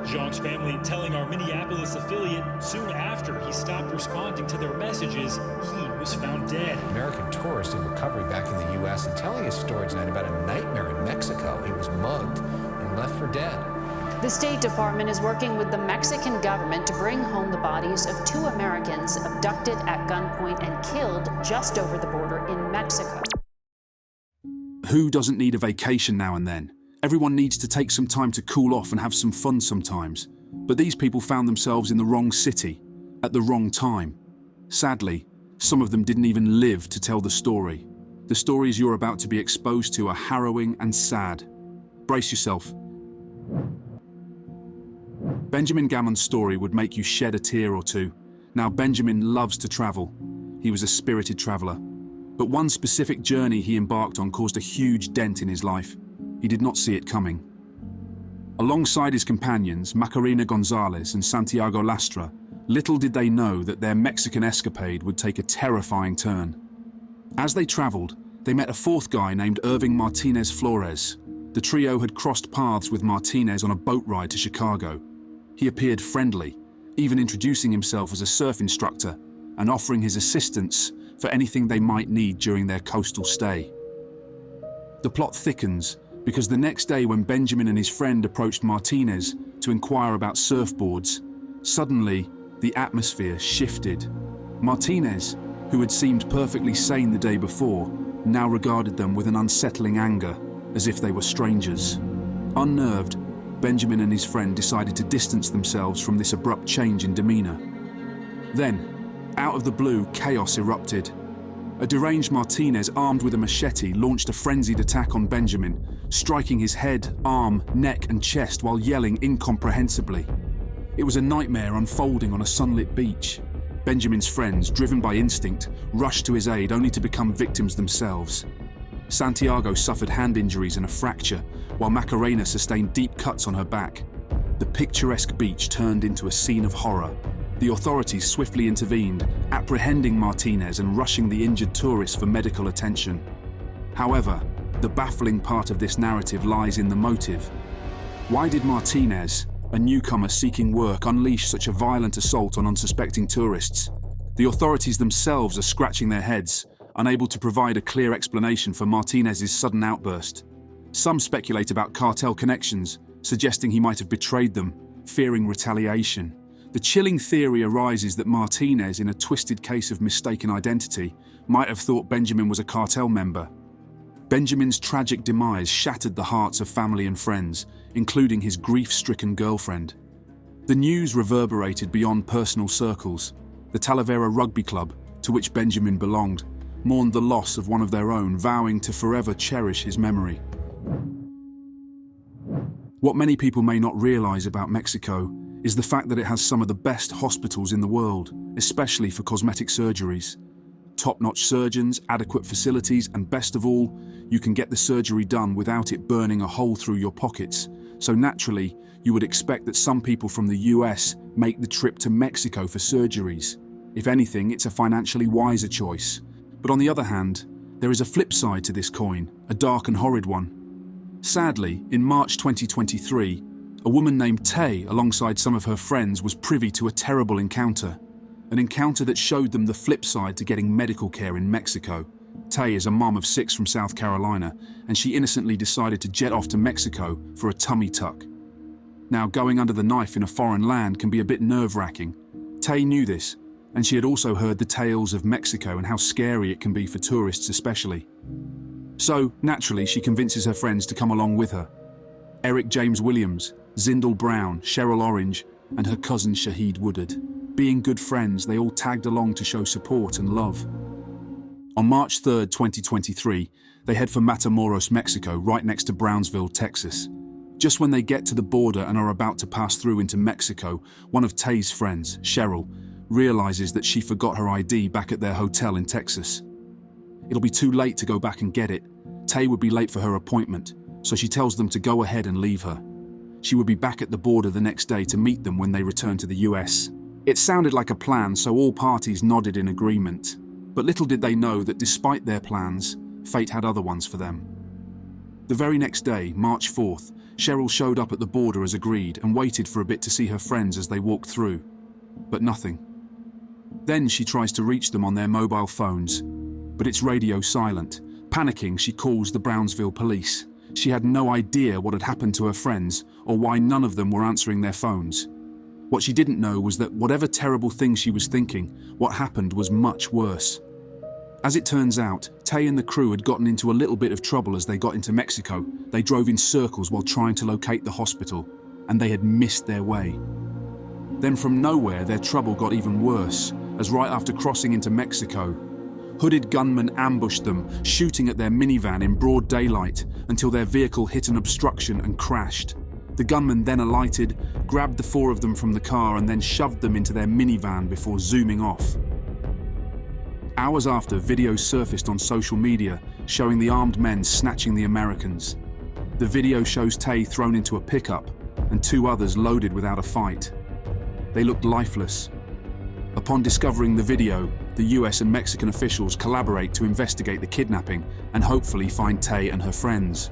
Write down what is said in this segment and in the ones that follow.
Jean's family telling our Minneapolis affiliate soon after he stopped responding to their messages, he was found dead. American tourist in recovery back in the U.S. and telling his story tonight about a nightmare in Mexico. He was mugged and left for dead. The State Department is working with the Mexican government to bring home the bodies of 2 Americans abducted at gunpoint and killed just over the border in Mexico. Who doesn't need a vacation now and then? Everyone needs to take some time to cool off and have some fun sometimes. But these people found themselves in the wrong city, at the wrong time. Sadly, some of them didn't even live to tell the story. The stories you're about to be exposed to are harrowing and sad. Brace yourself. Benjamin Gamond's story would make you shed a tear or two. Now, Benjamin loves to travel. He was a spirited traveler. But one specific journey he embarked on caused a huge dent in his life. He did not see it coming. Alongside his companions, Macarena Gonzalez and Santiago Lastra, little did they know that their Mexican escapade would take a terrifying turn. As they traveled, they met a 4th guy named Irving Martinez Flores. The trio had crossed paths with Martinez on a boat ride to Chicago. He appeared friendly, even introducing himself as a surf instructor and offering his assistance for anything they might need during their coastal stay. The plot thickens because the next day when Benjamin and his friend approached Martinez to inquire about surfboards, suddenly the atmosphere shifted. Martinez, who had seemed perfectly sane the day before, now regarded them with an unsettling anger, as if they were strangers. Unnerved, Benjamin and his friend decided to distance themselves from this abrupt change in demeanor. Then, out of the blue, chaos erupted. A deranged Martinez, armed with a machete, launched a frenzied attack on Benjamin, striking his head, arm, neck, and chest while yelling incomprehensibly. It was a nightmare unfolding on a sunlit beach. Benjamin's friends, driven by instinct, rushed to his aid only to become victims themselves. Santiago suffered hand injuries and a fracture, while Macarena sustained deep cuts on her back. The picturesque beach turned into a scene of horror. The authorities swiftly intervened, apprehending Martinez and rushing the injured tourists for medical attention. However, the baffling part of this narrative lies in the motive. Why did Martinez, a newcomer seeking work, unleash such a violent assault on unsuspecting tourists? The authorities themselves are scratching their heads, unable to provide a clear explanation for Martinez's sudden outburst. Some speculate about cartel connections, suggesting he might have betrayed them, fearing retaliation. The chilling theory arises that Martinez, in a twisted case of mistaken identity, might have thought Benjamin was a cartel member. Benjamin's tragic demise shattered the hearts of family and friends, including his grief-stricken girlfriend. The news reverberated beyond personal circles. The Talavera Rugby Club, to which Benjamin belonged, mourned the loss of one of their own, vowing to forever cherish his memory. What many people may not realize about Mexico is the fact that it has some of the best hospitals in the world, especially for cosmetic surgeries. Top-notch surgeons, adequate facilities, and best of all, you can get the surgery done without it burning a hole through your pockets. So naturally, you would expect that some people from the US make the trip to Mexico for surgeries. If anything, it's a financially wiser choice. But on the other hand, there is a flip side to this coin, a dark and horrid one. Sadly, in March 2023, a woman named Tay, alongside some of her friends, was privy to a terrible encounter. An encounter that showed them the flip side to getting medical care in Mexico. Tay is a mom of 6 from South Carolina, and she innocently decided to jet off to Mexico for a tummy tuck. Now, going under the knife in a foreign land can be a bit nerve-wracking. Tay knew this, and she had also heard the tales of Mexico and how scary it can be for tourists especially. So, naturally, she convinces her friends to come along with her. Eric James Williams, Zindel Brown, Cheryl Orange, and her cousin Shaheed Woodard. Being good friends, they all tagged along to show support and love. On March 3rd, 2023, they head for Matamoros, Mexico, right next to Brownsville, Texas. Just when they get to the border and are about to pass through into Mexico, one of Tay's friends, Cheryl, realizes that she forgot her ID back at their hotel in Texas. It'll be too late to go back and get it. Tay would be late for her appointment, so she tells them to go ahead and leave her. She would be back at the border the next day to meet them when they return to the US. It sounded like a plan, so all parties nodded in agreement. But little did they know that despite their plans, fate had other ones for them. The very next day, March 4th, Cheryl showed up at the border as agreed and waited for a bit to see her friends as they walked through. But nothing. Then she tries to reach them on their mobile phones, but it's radio silent. Panicking, she calls the Brownsville police. She had no idea what had happened to her friends or why none of them were answering their phones. What she didn't know was that whatever terrible thing she was thinking, what happened was much worse. As it turns out, Tay and the crew had gotten into a little bit of trouble as they got into Mexico. They drove in circles while trying to locate the hospital, and they had missed their way. Then from nowhere, their trouble got even worse, as right after crossing into Mexico, hooded gunmen ambushed them, shooting at their minivan in broad daylight until their vehicle hit an obstruction and crashed. The gunmen then alighted, grabbed the 4 of them from the car and then shoved them into their minivan before zooming off. Hours after, videos surfaced on social media showing the armed men snatching the Americans. The video shows Tay thrown into a pickup and 2 others loaded without a fight. They looked lifeless. Upon discovering the video, the US and Mexican officials collaborate to investigate the kidnapping and hopefully find Tay and her friends.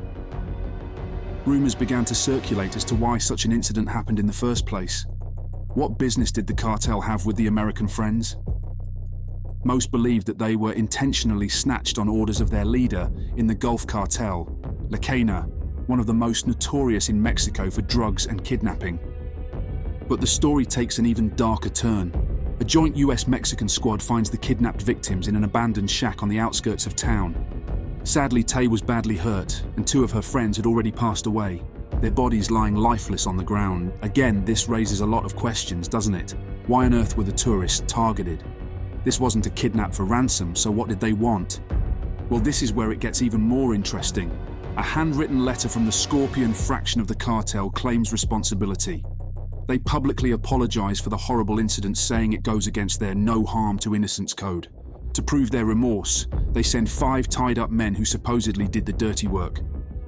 Rumors began to circulate as to why such an incident happened in the first place. What business did the cartel have with the American friends? Most believed that they were intentionally snatched on orders of their leader in the Gulf Cartel, La Cana, one of the most notorious in Mexico for drugs and kidnapping. But the story takes an even darker turn. A joint US-Mexican squad finds the kidnapped victims in an abandoned shack on the outskirts of town. Sadly, Tay was badly hurt, and 2 of her friends had already passed away, their bodies lying lifeless on the ground. Again, this raises a lot of questions, doesn't it? Why on earth were the tourists targeted? This wasn't a kidnap for ransom, so what did they want? Well, this is where it gets even more interesting. A handwritten letter from the Scorpion fraction of the cartel claims responsibility. They publicly apologize for the horrible incident, saying it goes against their no harm to innocence code. To prove their remorse, they send 5 tied-up men who supposedly did the dirty work.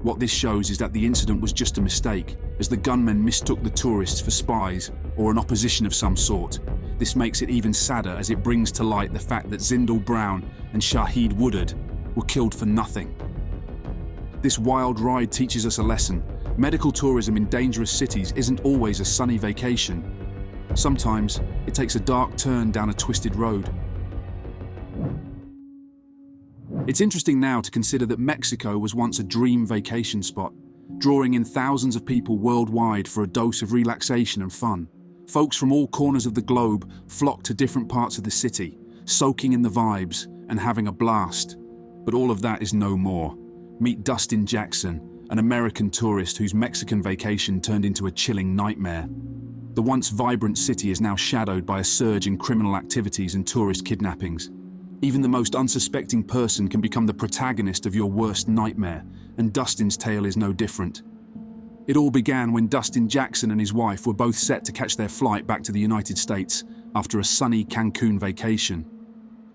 What this shows is that the incident was just a mistake, as the gunmen mistook the tourists for spies or an opposition of some sort. This makes it even sadder as it brings to light the fact that Zindel Brown and Shaheed Woodard were killed for nothing. This wild ride teaches us a lesson. Medical tourism in dangerous cities isn't always a sunny vacation. Sometimes it takes a dark turn down a twisted road. It's interesting now to consider that Mexico was once a dream vacation spot, drawing in thousands of people worldwide for a dose of relaxation and fun. Folks from all corners of the globe flocked to different parts of the city, soaking in the vibes and having a blast. But all of that is no more. Meet Dustin Jackson, an American tourist whose Mexican vacation turned into a chilling nightmare. The once vibrant city is now shadowed by a surge in criminal activities and tourist kidnappings. Even the most unsuspecting person can become the protagonist of your worst nightmare, and Dustin's tale is no different. It all began when Dustin Jackson and his wife were both set to catch their flight back to the United States after a sunny Cancun vacation.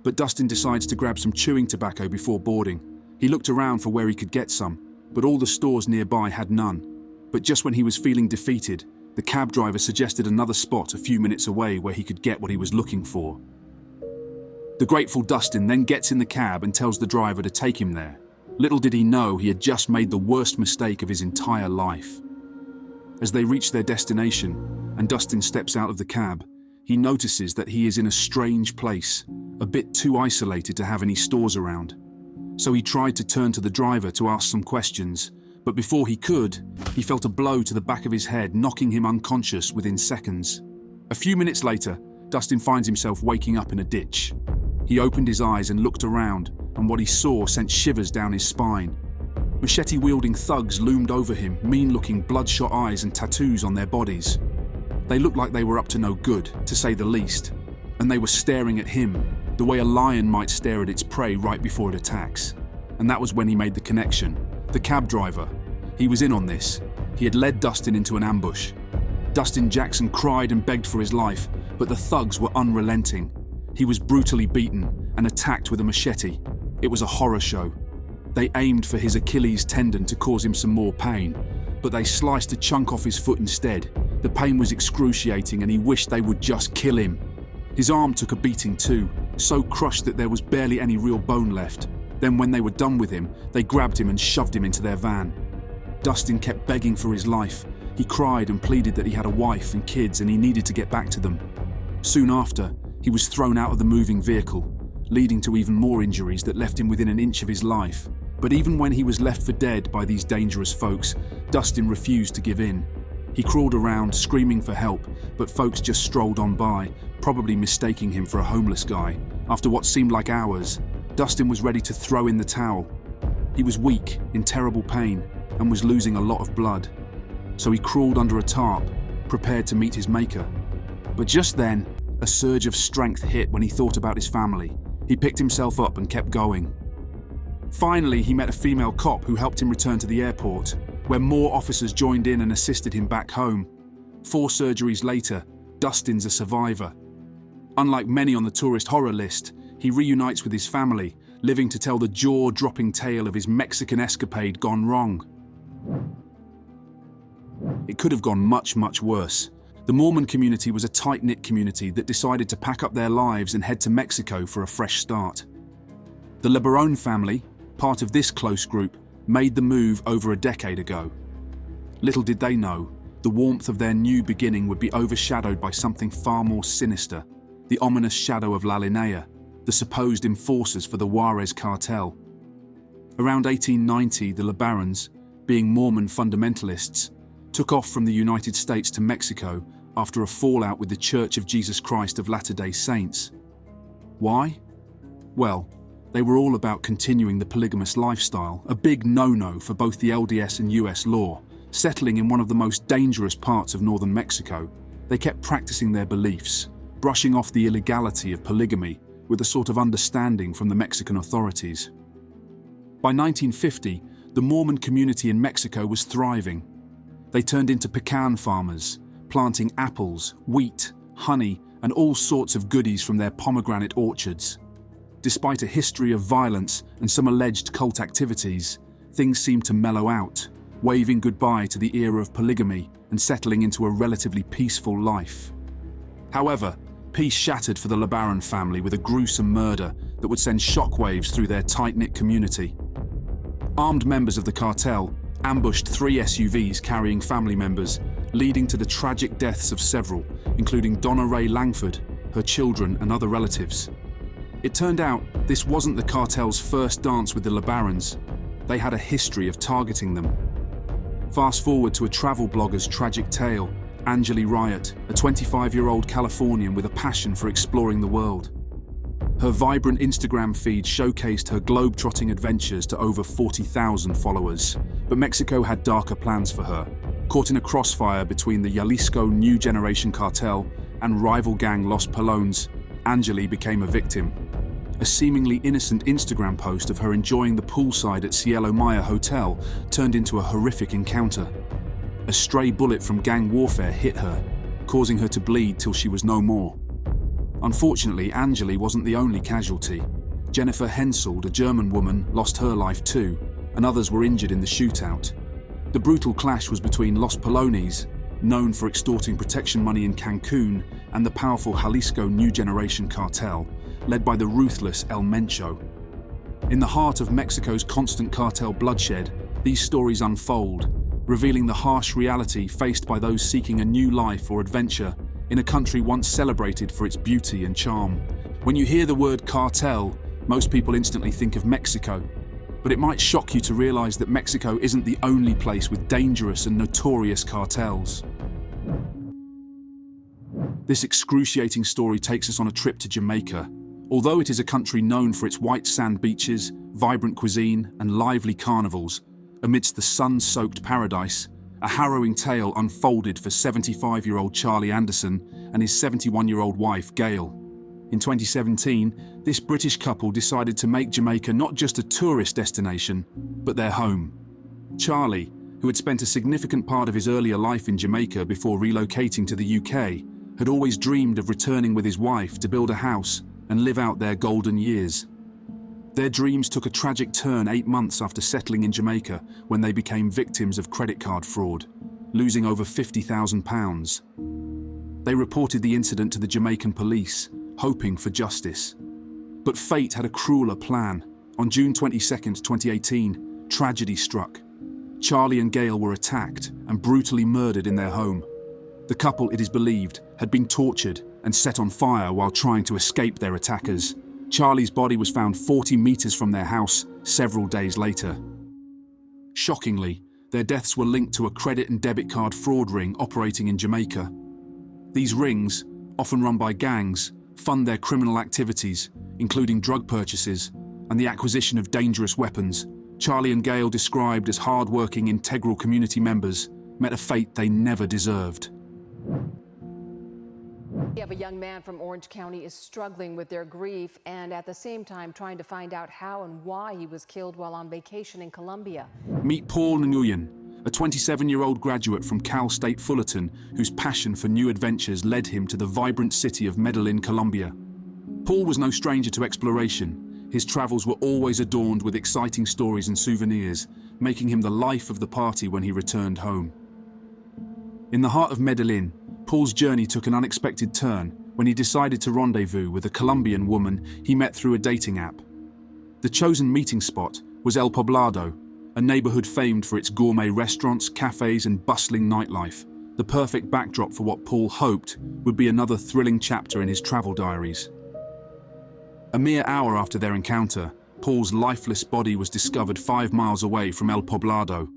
But Dustin decides to grab some chewing tobacco before boarding. He looked around for where he could get some, but all the stores nearby had none. But just when he was feeling defeated, the cab driver suggested another spot a few minutes away where he could get what he was looking for. The grateful Dustin then gets in the cab and tells the driver to take him there. Little did he know he had just made the worst mistake of his entire life. As they reach their destination, and Dustin steps out of the cab, he notices that he is in a strange place, a bit too isolated to have any stores around. So he tried to turn to the driver to ask some questions, but before he could, he felt a blow to the back of his head, knocking him unconscious within seconds. A few minutes later, Dustin finds himself waking up in a ditch. He opened his eyes and looked around, and what he saw sent shivers down his spine. Machete-wielding thugs loomed over him, mean-looking bloodshot eyes and tattoos on their bodies. They looked like they were up to no good, to say the least, and they were staring at him, the way a lion might stare at its prey right before it attacks. And that was when he made the connection. The cab driver. He was in on this. He had led Dustin into an ambush. Dustin Jackson cried and begged for his life, but the thugs were unrelenting. He was brutally beaten and attacked with a machete. It was a horror show. They aimed for his Achilles tendon to cause him some more pain, but they sliced a chunk off his foot instead. The pain was excruciating and he wished they would just kill him. His arm took a beating too, so crushed that there was barely any real bone left. Then when they were done with him, they grabbed him and shoved him into their van. Dustin kept begging for his life. He cried and pleaded that he had a wife and kids and he needed to get back to them. Soon after, he was thrown out of the moving vehicle, leading to even more injuries that left him within an inch of his life. But even when he was left for dead by these dangerous folks, Dustin refused to give in. He crawled around, screaming for help, but folks just strolled on by, probably mistaking him for a homeless guy. After what seemed like hours, Dustin was ready to throw in the towel. He was weak, in terrible pain, and was losing a lot of blood. So he crawled under a tarp, prepared to meet his maker. But just then, a surge of strength hit when he thought about his family. He picked himself up and kept going. Finally, he met a female cop who helped him return to the airport, where more officers joined in and assisted him back home. 4 surgeries later, Dustin's a survivor. Unlike many on the tourist horror list, he reunites with his family, living to tell the jaw-dropping tale of his Mexican escapade gone wrong. It could have gone much, much worse. The Mormon community was a tight-knit community that decided to pack up their lives and head to Mexico for a fresh start. The LeBaron family, part of this close group, made the move over a decade ago. Little did they know, the warmth of their new beginning would be overshadowed by something far more sinister, the ominous shadow of La Linea, the supposed enforcers for the Juarez cartel. Around 1890, the LeBarons, being Mormon fundamentalists, took off from the United States to Mexico after a fallout with the Church of Jesus Christ of Latter-day Saints. Why? Well, they were all about continuing the polygamous lifestyle, a big no-no for both the LDS and US law. Settling in one of the most dangerous parts of northern Mexico, they kept practicing their beliefs, brushing off the illegality of polygamy with a sort of understanding from the Mexican authorities. By 1950, the Mormon community in Mexico was thriving. They turned into pecan farmers, planting apples, wheat, honey, and all sorts of goodies from their pomegranate orchards. Despite a history of violence and some alleged cult activities, things seemed to mellow out, waving goodbye to the era of polygamy and settling into a relatively peaceful life. However, peace shattered for the LeBaron family with a gruesome murder that would send shockwaves through their tight-knit community. Armed members of the cartel ambushed 3 SUVs carrying family members, leading to the tragic deaths of several, including Donna Ray Langford, her children and other relatives. It turned out this wasn't the cartel's first dance with the LeBarons. They had a history of targeting them. Fast forward to a travel blogger's tragic tale, Angeli Riot, a 25-year-old Californian with a passion for exploring the world. Her vibrant Instagram feed showcased her globe-trotting adventures to over 40,000 followers. But Mexico had darker plans for her. Caught in a crossfire between the Jalisco New Generation cartel and rival gang Los Pelones, Angeli became a victim. A seemingly innocent Instagram post of her enjoying the poolside at Cielo Maya Hotel turned into a horrific encounter. A stray bullet from gang warfare hit her, causing her to bleed till she was no more. Unfortunately, Angeli wasn't the only casualty. Jennifer Hensold, a German woman, lost her life too, and others were injured in the shootout. The brutal clash was between Los Pelones, known for extorting protection money in Cancun, and the powerful Jalisco New Generation cartel, led by the ruthless El Mencho. In the heart of Mexico's constant cartel bloodshed, these stories unfold, revealing the harsh reality faced by those seeking a new life or adventure in a country once celebrated for its beauty and charm. When you hear the word cartel, most people instantly think of Mexico, but it might shock you to realize that Mexico isn't the only place with dangerous and notorious cartels. This excruciating story takes us on a trip to Jamaica. Although it is a country known for its white sand beaches, vibrant cuisine, and lively carnivals, amidst the sun-soaked paradise, a harrowing tale unfolded for 75-year-old Charlie Anderson and his 71-year-old wife, Gayle. In 2017, this British couple decided to make Jamaica not just a tourist destination, but their home. Charlie, who had spent a significant part of his earlier life in Jamaica before relocating to the UK, had always dreamed of returning with his wife to build a house and live out their golden years. Their dreams took a tragic turn 8 months after settling in Jamaica when they became victims of credit card fraud, losing over £50,000. They reported the incident to the Jamaican police, hoping for justice. But fate had a crueler plan. On June 22, 2018, tragedy struck. Charlie and Gayle were attacked and brutally murdered in their home. The couple, it is believed, had been tortured and set on fire while trying to escape their attackers. Charlie's body was found 40 meters from their house several days later. Shockingly, their deaths were linked to a credit and debit card fraud ring operating in Jamaica. These rings, often run by gangs, fund their criminal activities, including drug purchases and the acquisition of dangerous weapons. Charlie and Gayle, described as hard-working, integral community members, met a fate they never deserved. We have a young man from Orange County is struggling with their grief and at the same time trying to find out how and why he was killed while on vacation in Colombia. Meet Paul Nguyen, a 27-year-old graduate from Cal State Fullerton whose passion for new adventures led him to the vibrant city of Medellin, Colombia. Paul was no stranger to exploration. His travels were always adorned with exciting stories and souvenirs, making him the life of the party when he returned home. In the heart of Medellin, Paul's journey took an unexpected turn when he decided to rendezvous with a Colombian woman he met through a dating app. The chosen meeting spot was El Poblado, a neighborhood famed for its gourmet restaurants, cafes, and bustling nightlife, the perfect backdrop for what Paul hoped would be another thrilling chapter in his travel diaries. A mere hour after their encounter, Paul's lifeless body was discovered 5 miles away from El Poblado.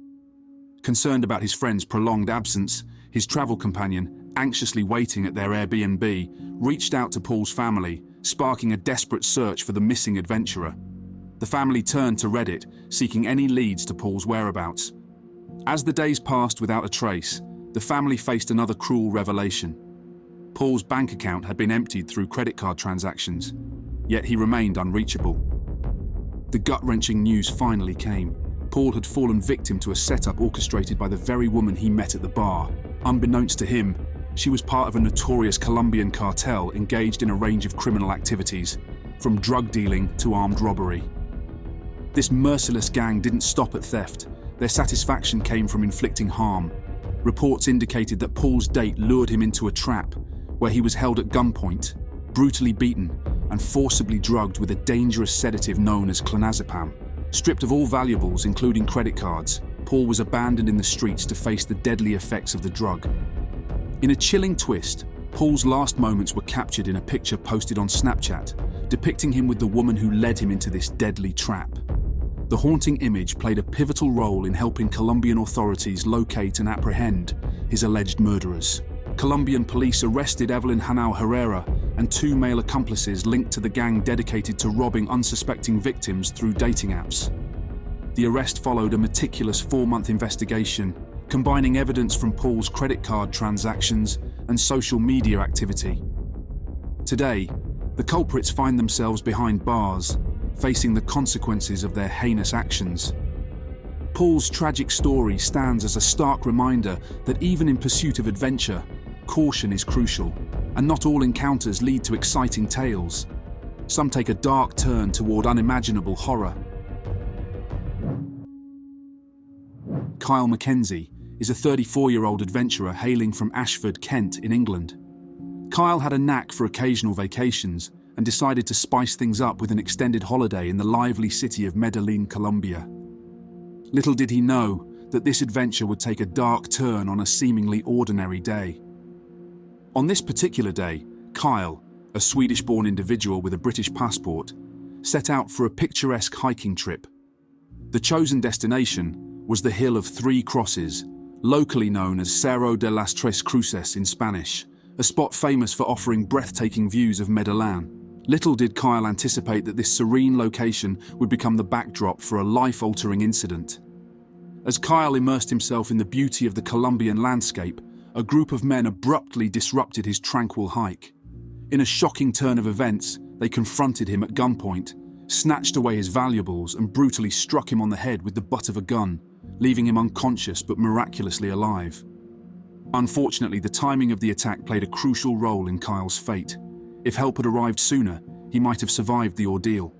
Concerned about his friend's prolonged absence, his travel companion, anxiously waiting at their Airbnb, reached out to Paul's family, sparking a desperate search for the missing adventurer. The family turned to Reddit, seeking any leads to Paul's whereabouts. As the days passed without a trace, the family faced another cruel revelation. Paul's bank account had been emptied through credit card transactions, yet he remained unreachable. The gut-wrenching news finally came. Paul had fallen victim to a setup orchestrated by the very woman he met at the bar. Unbeknownst to him, she was part of a notorious Colombian cartel engaged in a range of criminal activities, from drug dealing to armed robbery. This merciless gang didn't stop at theft. Their satisfaction came from inflicting harm. Reports indicated that Paul's date lured him into a trap, where he was held at gunpoint, brutally beaten, and forcibly drugged with a dangerous sedative known as clonazepam. Stripped of all valuables, including credit cards, Paul was abandoned in the streets to face the deadly effects of the drug. In a chilling twist, Paul's last moments were captured in a picture posted on Snapchat, depicting him with the woman who led him into this deadly trap. The haunting image played a pivotal role in helping Colombian authorities locate and apprehend his alleged murderers. Colombian police arrested Evelyn Hanau Herrera and 2 male accomplices linked to the gang dedicated to robbing unsuspecting victims through dating apps. The arrest followed a meticulous 4-month investigation, combining evidence from Paul's credit card transactions and social media activity. Today, the culprits find themselves behind bars, facing the consequences of their heinous actions. Paul's tragic story stands as a stark reminder that even in pursuit of adventure, caution is crucial, and not all encounters lead to exciting tales. Some take a dark turn toward unimaginable horror. Kyle McKenzie is a 34-year-old adventurer hailing from Ashford, Kent in England. Kyle had a knack for occasional vacations and decided to spice things up with an extended holiday in the lively city of Medellin, Colombia. Little did he know that this adventure would take a dark turn on a seemingly ordinary day. On this particular day, Kyle, a Swedish-born individual with a British passport, set out for a picturesque hiking trip. The chosen destination was the Hill of 3 Crosses, locally known as Cerro de las Tres Cruces in Spanish, a spot famous for offering breathtaking views of Medellin. Little did Kyle anticipate that this serene location would become the backdrop for a life-altering incident. As Kyle immersed himself in the beauty of the Colombian landscape, a group of men abruptly disrupted his tranquil hike. In a shocking turn of events, they confronted him at gunpoint, snatched away his valuables, and brutally struck him on the head with the butt of a gun, leaving him unconscious but miraculously alive. Unfortunately, the timing of the attack played a crucial role in Kyle's fate. If help had arrived sooner, he might have survived the ordeal.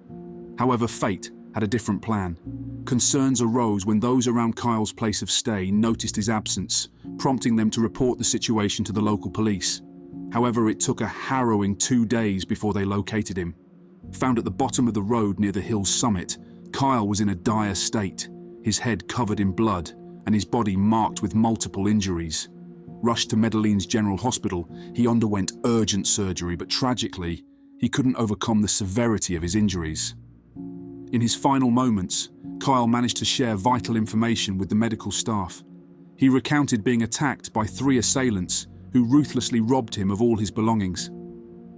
However, fate had a different plan. Concerns arose when those around Kyle's place of stay noticed his absence, prompting them to report the situation to the local police. However, it took a harrowing 2 days before they located him. Found at the bottom of the road near the hill's summit, Kyle was in a dire state, his head covered in blood and his body marked with multiple injuries. Rushed to Medellin's General Hospital, he underwent urgent surgery, but tragically, he couldn't overcome the severity of his injuries. In his final moments, Kyle managed to share vital information with the medical staff. He recounted being attacked by 3 assailants who ruthlessly robbed him of all his belongings.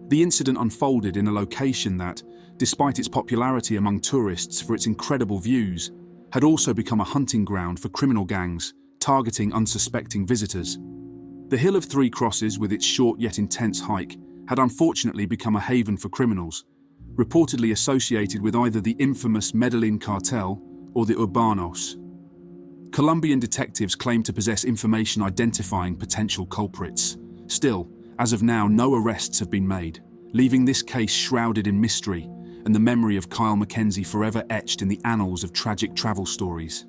The incident unfolded in a location that, despite its popularity among tourists for its incredible views, had also become a hunting ground for criminal gangs, targeting unsuspecting visitors. The Hill of 3 Crosses, with its short yet intense hike, had unfortunately become a haven for criminals, reportedly associated with either the infamous Medellin cartel or the Urbanos. Colombian detectives claim to possess information identifying potential culprits. Still, as of now, no arrests have been made, leaving this case shrouded in mystery and the memory of Kyle McKenzie forever etched in the annals of tragic travel stories.